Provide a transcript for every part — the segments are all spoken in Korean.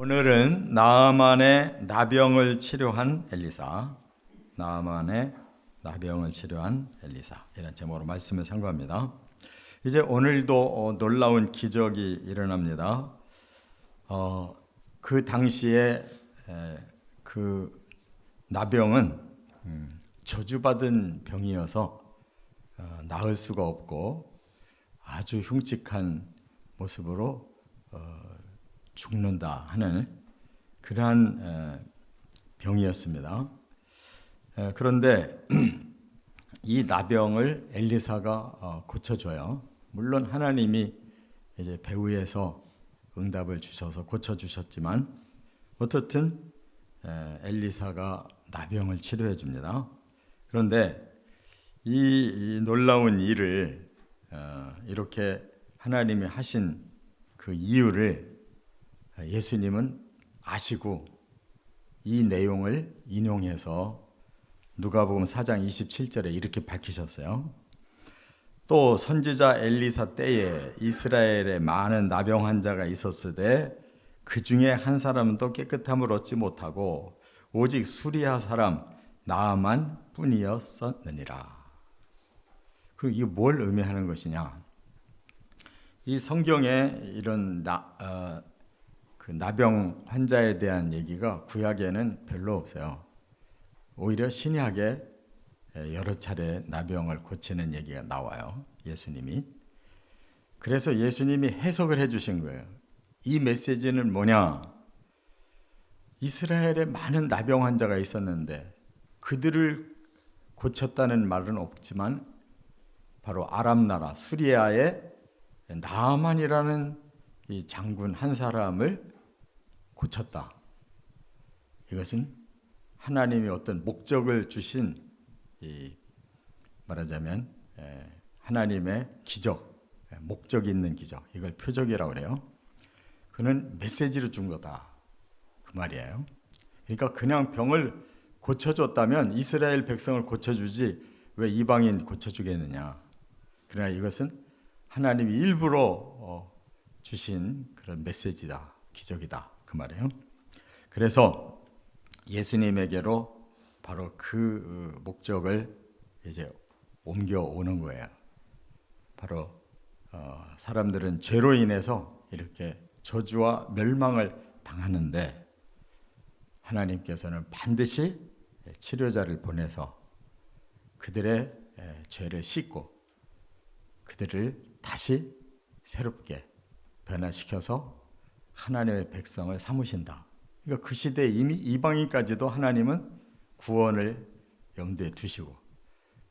오늘은 나아만의 나병을 치료한 엘리사, 나아만의 나병을 치료한 엘리사 이런 제목으로 말씀을 상고합니다. 이제 오늘도 놀라운 기적이 일어납니다. 그 당시에 그 나병은 저주받은 병이어서 나을 수가 없고 아주 흉측한 모습으로 죽는다 하는 그러한 병이었습니다. 그런데 이 나병을 엘리사가 고쳐줘요. 물론 하나님이 이제 배후에서 응답을 주셔서 고쳐주셨지만 어떻든 엘리사가 나병을 치료해 줍니다. 그런데 이 놀라운 일을 이렇게 하나님이 하신 그 이유를 예수님은 아시고 이 내용을 인용해서 누가복음 4장 27절에 이렇게 밝히셨어요. 또 선지자 엘리사 때에 이스라엘에 많은 나병 환자가 있었으되 그 중에 한 사람은 또 깨끗함을 얻지 못하고 오직 수리아 사람 나아만 뿐이었느니라. 그럼 이게 뭘 의미하는 것이냐? 이 성경에 이런 그 나병 환자에 대한 얘기가 구약에는 별로 없어요. 오히려 신약에 여러 차례 나병을 고치는 얘기가 나와요. 예수님이. 그래서 예수님이 해석을 해주신 거예요. 이 메시지는 뭐냐? 이스라엘에 많은 나병 환자가 있었는데 그들을 고쳤다는 말은 없지만 바로 아람 나라 수리아의 나아만이라는 이 장군 한 사람을 고쳤다. 이것은 하나님이 어떤 목적을 주신 말하자면 하나님의 기적, 목적이 있는 기적, 이걸 표적이라고 그래요. 그는 메시지를 준 거다 그 말이에요. 그러니까 그냥 병을 고쳐줬다면 이스라엘 백성을 고쳐주지 왜 이방인 고쳐주겠느냐. 그러나 이것은 하나님이 일부러 주신 그런 메시지다, 기적이다 그 말이에요. 그래서 예수님에게로 바로 그 목적을 이제 옮겨오는 거예요. 바로 사람들은 죄로 인해서 이렇게 저주와 멸망을 당하는데 하나님께서는 반드시 치료자를 보내서 그들의 죄를 씻고 그들을 다시 새롭게 변화시켜서 하나님의 백성을 삼으신다. 그러니까 그 시대에 이미 이방인까지도 하나님은 구원을 염두에 두시고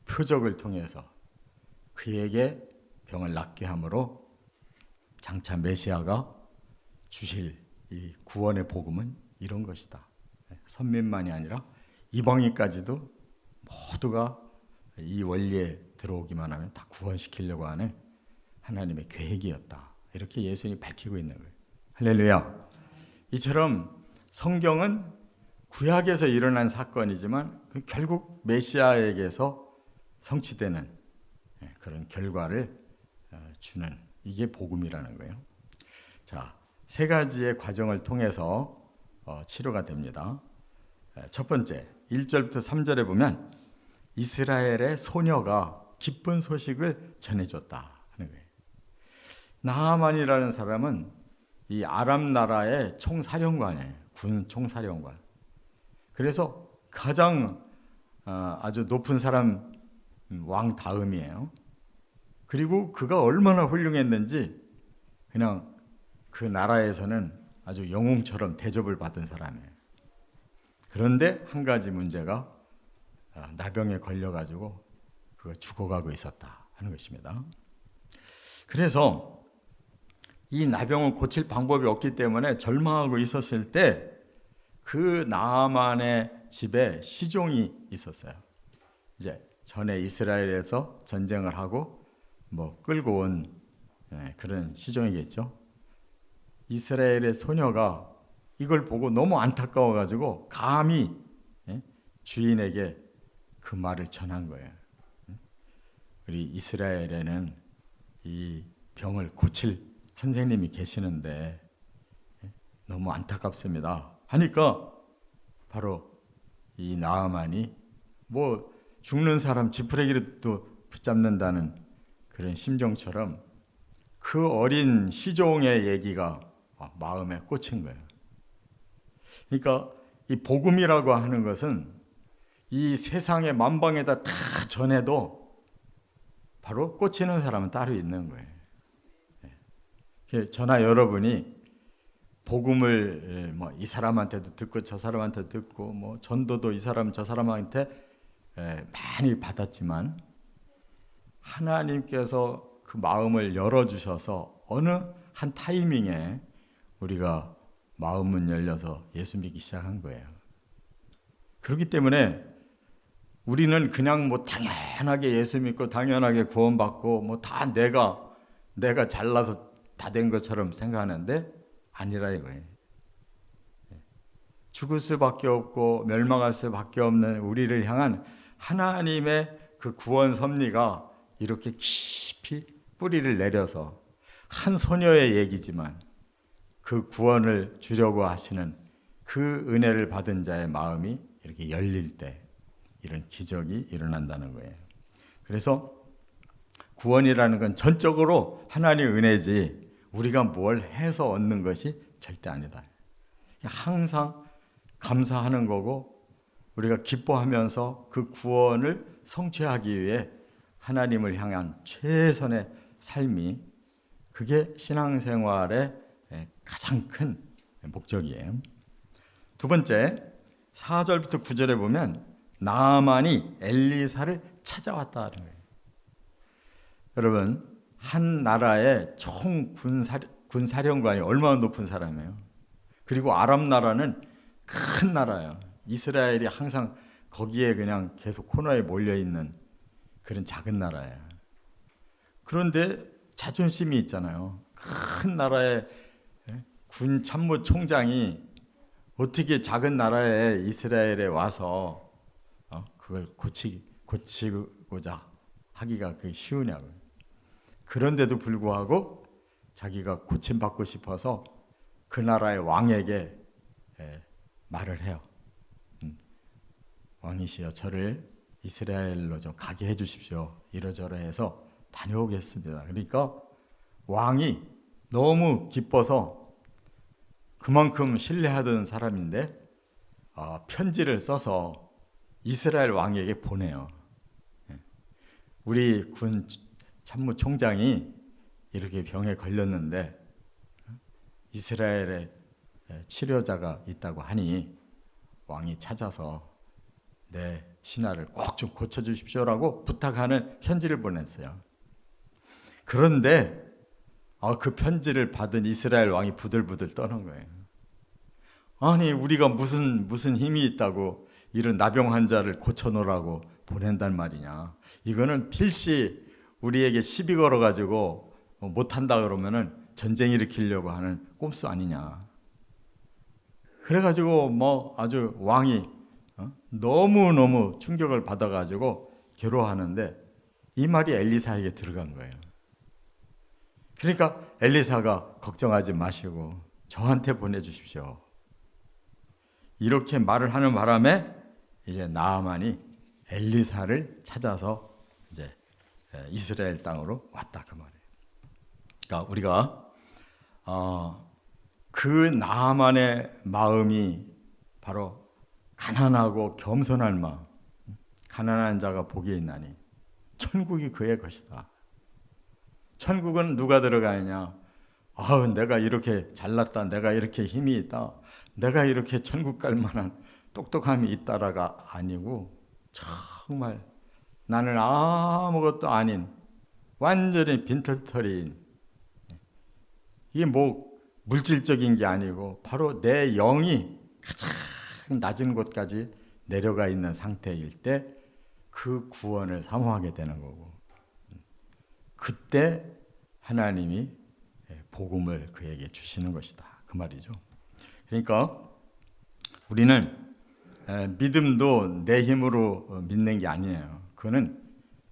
표적을 통해서 그에게 병을 낫게 함으로 장차 메시아가 주실 이 구원의 복음은 이런 것이다. 선민만이 아니라 이방인까지도 모두가 이 원리에 들어오기만 하면 다 구원시키려고 하는 하나님의 계획이었다. 이렇게 예수님이 밝히고 있는 거예요. 할렐루야. 이처럼 성경은 구약에서 일어난 사건이지만 결국 메시아에게서 성취되는 그런 결과를 주는 이게 복음이라는 거예요. 자, 세 가지의 과정을 통해서 치료가 됩니다. 첫 번째, 1절부터 3절에 보면 이스라엘의 소녀가 기쁜 소식을 전해줬다 하는 거예요. 나아만이라는 사람은 이 아람 나라의 총사령관이에요. 군 총사령관. 그래서 가장 아주 높은 사람 왕 다음이에요. 그리고 그가 얼마나 훌륭했는지 그냥 그 나라에서는 아주 영웅처럼 대접을 받은 사람이에요. 그런데 한 가지 문제가 나병에 걸려가지고 그가 죽어가고 있었다 하는 것입니다. 그래서 이 나병을 고칠 방법이 없기 때문에 절망하고 있었을 때 그 나아만의 집에 시종이 있었어요. 이제 전에 이스라엘에서 전쟁을 하고 끌고 온 그런 시종이겠죠. 이스라엘의 소녀가 이걸 보고 너무 안타까워가지고 감히 주인에게 그 말을 전한 거예요. 우리 이스라엘에는 이 병을 고칠 선생님이 계시는데 너무 안타깝습니다. 하니까 바로 이 나아만이 뭐 죽는 사람 지푸라기를 또 붙잡는다는 그런 심정처럼 그 어린 시종의 얘기가 마음에 꽂힌 거예요. 그러니까 이 복음이라고 하는 것은 이 세상의 만방에다 다 전해도 바로 꽂히는 사람은 따로 있는 거예요. 저나 여러분이 복음을 뭐 이 사람한테도 듣고 저 사람한테 듣고 뭐 전도도 이 사람 저 사람한테 많이 받았지만 하나님께서 그 마음을 열어주셔서 어느 한 타이밍에 우리가 마음문 열려서 예수 믿기 시작한 거예요. 그렇기 때문에 우리는 그냥 뭐 당연하게 예수 믿고 당연하게 구원받고 뭐 다 내가 잘나서 다 된 것처럼 생각하는데 아니라 이거예요. 죽을 수밖에 없고 멸망할 수밖에 없는 우리를 향한 하나님의 그 구원 섭리가 이렇게 깊이 뿌리를 내려서 한 소녀의 얘기지만 그 구원을 주려고 하시는 그 은혜를 받은 자의 마음이 이렇게 열릴 때 이런 기적이 일어난다는 거예요. 그래서 구원이라는 건 전적으로 하나님의 은혜지 우리가 뭘 해서 얻는 것이 절대 아니다. 항상 감사하는 거고 우리가 기뻐하면서 그 구원을 성취하기 위해 하나님을 향한 최선의 삶이 그게 신앙생활의 가장 큰 목적이에요. 두 번째 4절부터 9절에 보면 나아만이 엘리사를 찾아왔다는 거예요. 여러분 한 나라의 총 군사령관이 얼마나 높은 사람이에요. 그리고 아람 나라는 큰 나라예요. 이스라엘이 항상 거기에 그냥 계속 코너에 몰려있는 그런 작은 나라예요. 그런데 자존심이 있잖아요. 큰 나라의 군 참모총장이 어떻게 작은 나라의 이스라엘에 와서 그걸 고치고자 하기가 그게 쉬우냐고요. 그런데도 불구하고 자기가 고침받고 싶어서 그 나라의 왕에게 말을 해요. 왕이시여 저를 이스라엘로 좀 가게 해주십시오. 이러저러해서 다녀오겠습니다. 그러니까 왕이 너무 기뻐서 그만큼 신뢰하던 사람인데 편지를 써서 이스라엘 왕에게 보내요. 우리 군 참모총장이 이렇게 병에 걸렸는데 이스라엘에 치료자가 있다고 하니 왕이 찾아서 내 신하를 꼭 좀 고쳐주십시오라고 부탁하는 편지를 보냈어요. 그런데 그 편지를 받은 이스라엘 왕이 부들부들 떠는 거예요. 아니 우리가 무슨 힘이 있다고 이런 나병 환자를 고쳐놓으라고 보낸단 말이냐. 이거는 필시 우리에게 시비 걸어가지고 못한다 그러면은 전쟁 일으키려고 하는 꼼수 아니냐. 그래가지고 뭐 아주 왕이 너무너무 충격을 받아가지고 괴로워하는데 이 말이 엘리사에게 들어간 거예요. 그러니까 엘리사가 걱정하지 마시고 저한테 보내주십시오. 이렇게 말을 하는 바람에 이제 나아만이 엘리사를 찾아서 이제 이스라엘 땅으로 왔다 그 말이에요. 그러니까 우리가 그 나아만의 마음이 바로 가난하고 겸손한 마음. 가난한 자가 복이 있나니 천국이 그의 것이다. 천국은 누가 들어가느냐? 내가 이렇게 잘났다. 내가 이렇게 힘이 있다. 내가 이렇게 천국 갈 만한 똑똑함이 있다라가 아니고 정말 나는 아무것도 아닌 완전히 빈털터리인 이게 뭐 물질적인 게 아니고 바로 내 영이 가장 낮은 곳까지 내려가 있는 상태일 때 그 구원을 사모하게 되는 거고 그때 하나님이 복음을 그에게 주시는 것이다 그 말이죠. 그러니까 우리는 믿음도 내 힘으로 믿는 게 아니에요. 그거는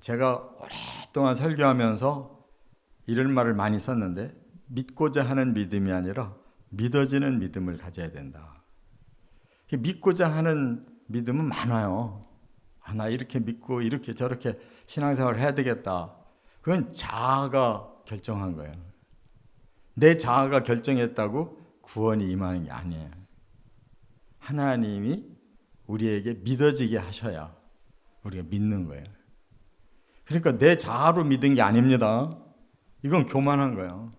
제가 오랫동안 설교하면서 이런 말을 많이 썼는데 믿고자 하는 믿음이 아니라 믿어지는 믿음을 가져야 된다. 믿고자 하는 믿음은 많아요. 나 이렇게 믿고 이렇게 저렇게 신앙생활을 해야 되겠다. 그건 자아가 결정한 거예요. 내 자아가 결정했다고 구원이 임하는 게 아니에요. 하나님이 우리에게 믿어지게 하셔야 우리가 믿는 거예요. 그러니까 내 자아로 믿은 게 아닙니다. 이건 교만한 거예요.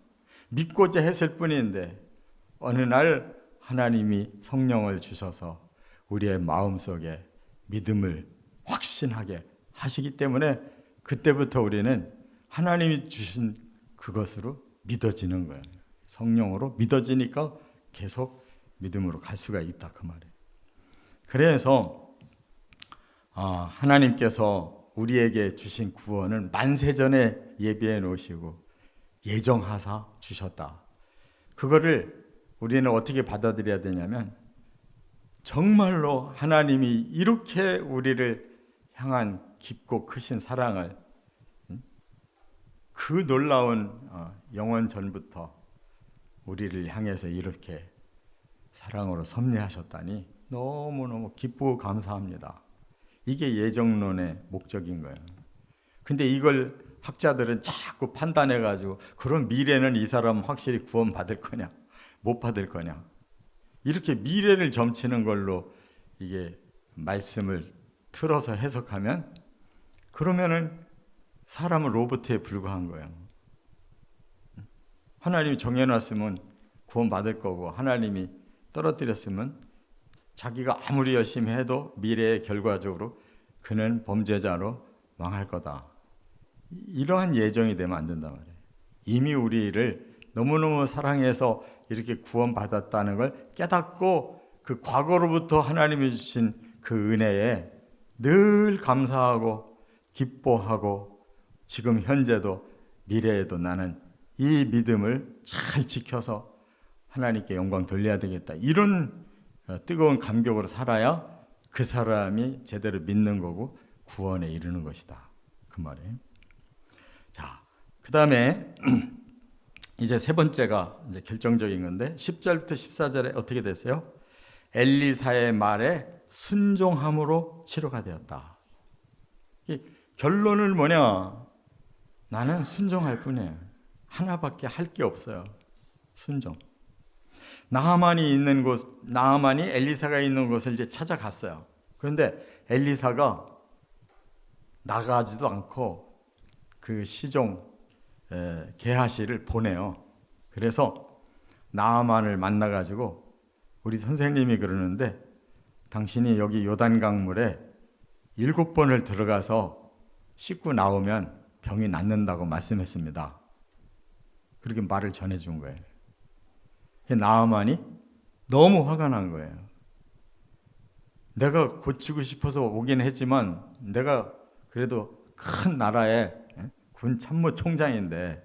믿고자 했을 뿐인데 어느 날 하나님이 성령을 주셔서 우리의 마음속에 믿음을 확신하게 하시기 때문에 그때부터 우리는 하나님이 주신 그것으로 믿어지는 거예요. 성령으로 믿어지니까 계속 믿음으로 갈 수가 있다 그 말이에요. 그래서 하나님께서 우리에게 주신 구원은 만세전에 예비해 놓으시고 예정하사 주셨다. 그거를 우리는 어떻게 받아들여야 되냐면 정말로 하나님이 이렇게 우리를 향한 깊고 크신 사랑을 그 놀라운 영원 전부터 우리를 향해서 이렇게 사랑으로 섭리하셨다니 너무너무 기쁘고 감사합니다. 이게 예정론의 목적인 거예요. 근데 이걸 학자들은 자꾸 판단해가지고 그럼 미래는 이 사람 확실히 구원 받을 거냐 못 받을 거냐 이렇게 미래를 점치는 걸로 이게 말씀을 틀어서 해석하면 그러면은 사람은 로봇에 불과한 거예요. 하나님이 정해놨으면 구원 받을 거고 하나님이 떨어뜨렸으면 자기가 아무리 열심히 해도 미래의 결과적으로 그는 범죄자로 망할 거다. 이러한 예정이 되면 안 된단 말이에요. 이미 우리를 너무너무 사랑해서 이렇게 구원받았다는 걸 깨닫고 그 과거로부터 하나님이 주신 그 은혜에 늘 감사하고 기뻐하고 지금 현재도 미래에도 나는 이 믿음을 잘 지켜서 하나님께 영광 돌려야 되겠다. 이런 뜨거운 감격으로 살아야 그 사람이 제대로 믿는 거고 구원에 이르는 것이다. 그 말이에요. 자, 그 다음에 이제 세 번째가 이제 결정적인 건데 10절부터 14절에 어떻게 됐어요? 엘리사의 말에 순종함으로 치료가 되었다. 이 결론은 뭐냐? 나는 순종할 뿐이에요. 하나밖에 할 게 없어요. 순종. 나하만이 엘리사가 있는 곳을 이제 찾아갔어요. 그런데 엘리사가 나가지도 않고 그 시종 게하시를 보내요. 그래서 나하만을 만나가지고 우리 선생님이 그러는데 당신이 여기 요단강물에 7번을 들어가서 씻고 나오면 병이 낫는다고 말씀했습니다. 그렇게 말을 전해준 거예요. 나하만이 너무 화가 난 거예요. 내가 고치고 싶어서 오긴 했지만 내가 그래도 큰 나라의 군 참모총장인데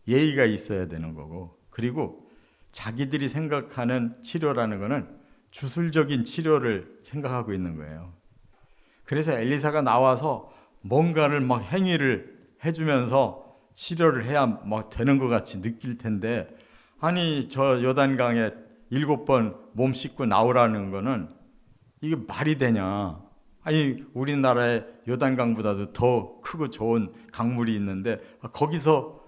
예의가 있어야 되는 거고, 그리고 자기들이 생각하는 치료라는 거는 주술적인 치료를 생각하고 있는 거예요. 그래서 엘리사가 나와서 뭔가를 막 행위를 해주면서 치료를 해야 막 되는 것 같이 느낄 텐데, 아니 저 요단강에 7번 몸 씻고 나오라는 거는 이게 말이 되냐? 아니 우리나라의 요단강보다도 더 크고 좋은 강물이 있는데 거기서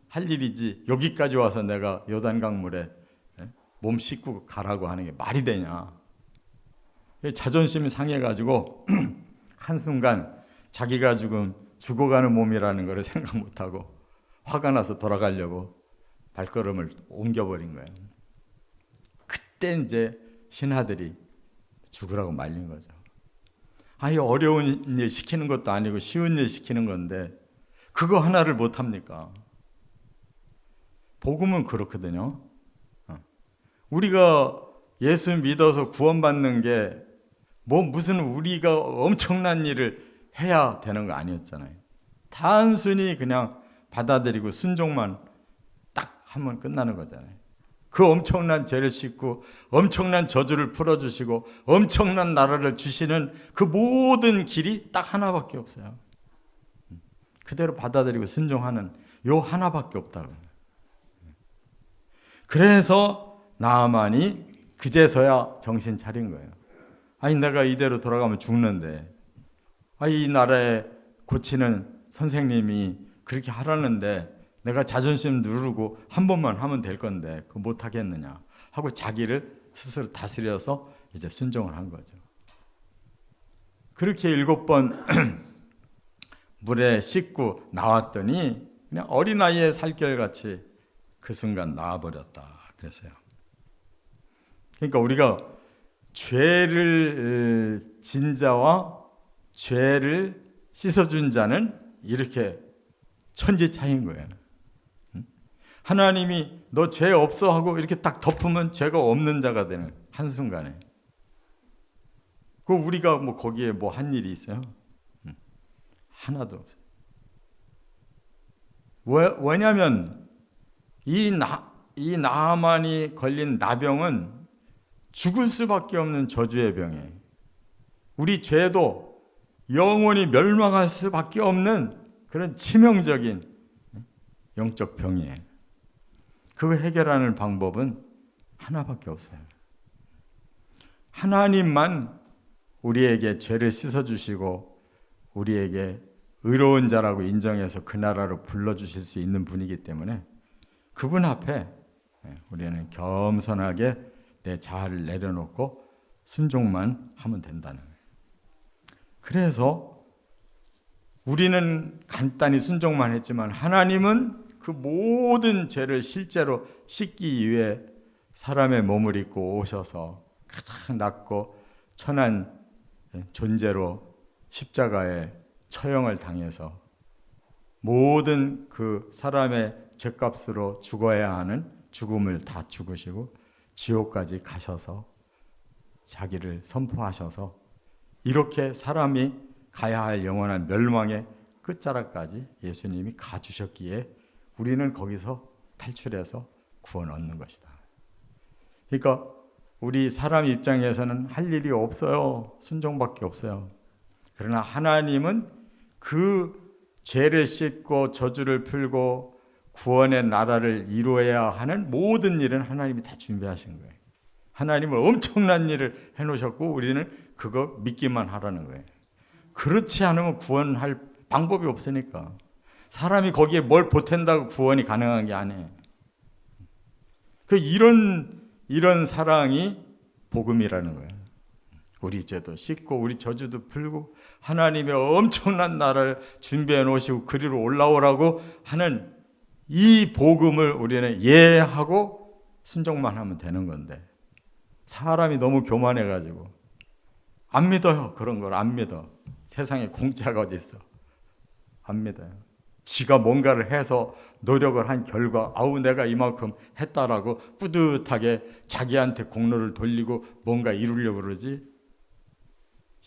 할 일이지 여기까지 와서 내가 요단강물에 몸 씻고 가라고 하는 게 말이 되냐? 자존심이 상해가지고 한순간 자기가 지금 죽어가는 몸이라는 걸 생각 못하고 화가 나서 돌아가려고 발걸음을 옮겨버린 거예요. 그때 이제 신하들이 죽으라고 말린 거죠. 아니 어려운 일 시키는 것도 아니고 쉬운 일 시키는 건데 그거 하나를 못합니까? 복음은 그렇거든요. 우리가 예수 믿어서 구원받는 게 뭐 무슨 우리가 엄청난 일을 해야 되는 거 아니었잖아요. 단순히 그냥 받아들이고 순종만 딱 하면 끝나는 거잖아요. 그 엄청난 죄를 씻고 엄청난 저주를 풀어주시고 엄청난 나라를 주시는 그 모든 길이 딱 하나밖에 없어요. 그대로 받아들이고 순종하는 요 하나밖에 없다고. 그래서 나아만이 그제서야 정신 차린 거예요. 아니 내가 이대로 돌아가면 죽는데, 이 나라에 고치는 선생님이 그렇게 하라는데 내가 자존심 누르고 한 번만 하면 될 건데 그거 못 하겠느냐 하고 자기를 스스로 다스려서 이제 순종을 한 거죠. 그렇게 7번 물에 씻고 나왔더니 그냥 어린아이의 살결같이 그 순간 나와버렸다 그랬어요. 그러니까 우리가 죄를 진 자와 죄를 씻어준 자는 이렇게 천지 차이인 거예요. 하나님이 너 죄 없어 하고 이렇게 딱 덮으면 죄가 없는 자가 되는 한순간에. 그 우리가 뭐 거기에 뭐 한 일이 있어요? 하나도 없어요. 왜냐하면 이 나아만이 걸린 나병은 죽을 수밖에 없는 저주의 병이에요. 우리 죄도 영원히 멸망할 수밖에 없는 그런 치명적인 영적 병이에요. 그걸 해결하는 방법은 하나밖에 없어요. 하나님만 우리에게 죄를 씻어주시고 우리에게 의로운 자라고 인정해서 그 나라로 불러주실 수 있는 분이기 때문에 그분 앞에 우리는 겸손하게 내 자아를 내려놓고 순종만 하면 된다는 거예요. 그래서 우리는 간단히 순종만 했지만 하나님은 그 모든 죄를 실제로 씻기 위해 사람의 몸을 입고 오셔서 가장 낮고 천한 존재로 십자가에 처형을 당해서 모든 그 사람의 죄값으로 죽어야 하는 죽음을 다 죽으시고 지옥까지 가셔서 자기를 선포하셔서 이렇게 사람이 가야 할 영원한 멸망의 끝자락까지 예수님이 가주셨기에 우리는 거기서 탈출해서 구원 얻는 것이다. 그러니까 우리 사람 입장에서는 할 일이 없어요. 순종밖에 없어요. 그러나 하나님은 그 죄를 씻고 저주를 풀고 구원의 나라를 이루어야 하는 모든 일은 하나님이 다 준비하신 거예요. 하나님은 엄청난 일을 해놓으셨고 우리는 그거 믿기만 하라는 거예요. 그렇지 않으면 구원할 방법이 없으니까. 사람이 거기에 뭘 보탠다고 구원이 가능한 게 아니에요. 이런 사랑이 복음이라는 거예요. 우리 죄도 씻고 우리 저주도 풀고 하나님의 엄청난 나라를 준비해 놓으시고 그리로 올라오라고 하는 이 복음을 우리는 이해하고 순종만 하면 되는 건데 사람이 너무 교만해가지고 안 믿어요. 그런 걸 안 믿어. 세상에 공짜가 어디 있어. 안 믿어요. 지가 뭔가를 해서 노력을 한 결과 내가 이만큼 했다라고 뿌듯하게 자기한테 공로를 돌리고 뭔가 이루려고 그러지.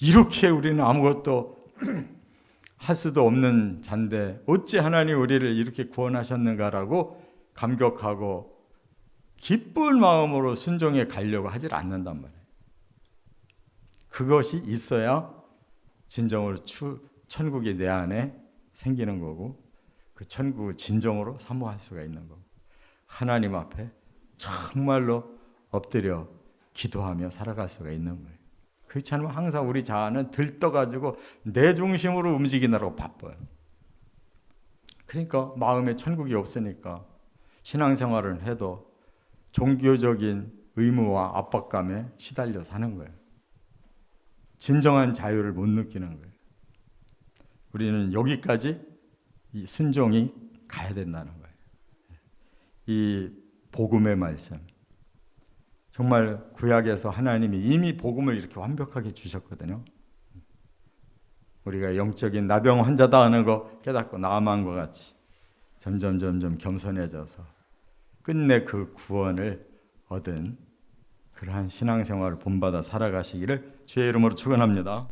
이렇게 우리는 아무것도 할 수도 없는 잔데 어찌 하나님 우리를 이렇게 구원하셨는가라고 감격하고 기쁜 마음으로 순종해 가려고 하질 않는단 말이에요. 그것이 있어야 진정으로 천국이 내 안에 생기는 거고 그 천국을 진정으로 사모할 수가 있는 거고 하나님 앞에 정말로 엎드려 기도하며 살아갈 수가 있는 거예요. 그렇지 않으면 항상 우리 자아는 들떠가지고 내 중심으로 움직이느라고 바빠요. 그러니까 마음에 천국이 없으니까 신앙생활을 해도 종교적인 의무와 압박감에 시달려 사는 거예요. 진정한 자유를 못 느끼는 거예요. 우리는 여기까지 이 순종이 가야 된다는 거예요. 이 복음의 말씀. 정말 구약에서 하나님이 이미 복음을 이렇게 완벽하게 주셨거든요. 우리가 영적인 나병 환자다 하는 거 깨닫고 나아만과 같이 점점 겸손해져서 끝내 그 구원을 얻은 그러한 신앙생활을 본받아 살아가시기를 주의 이름으로 축원합니다.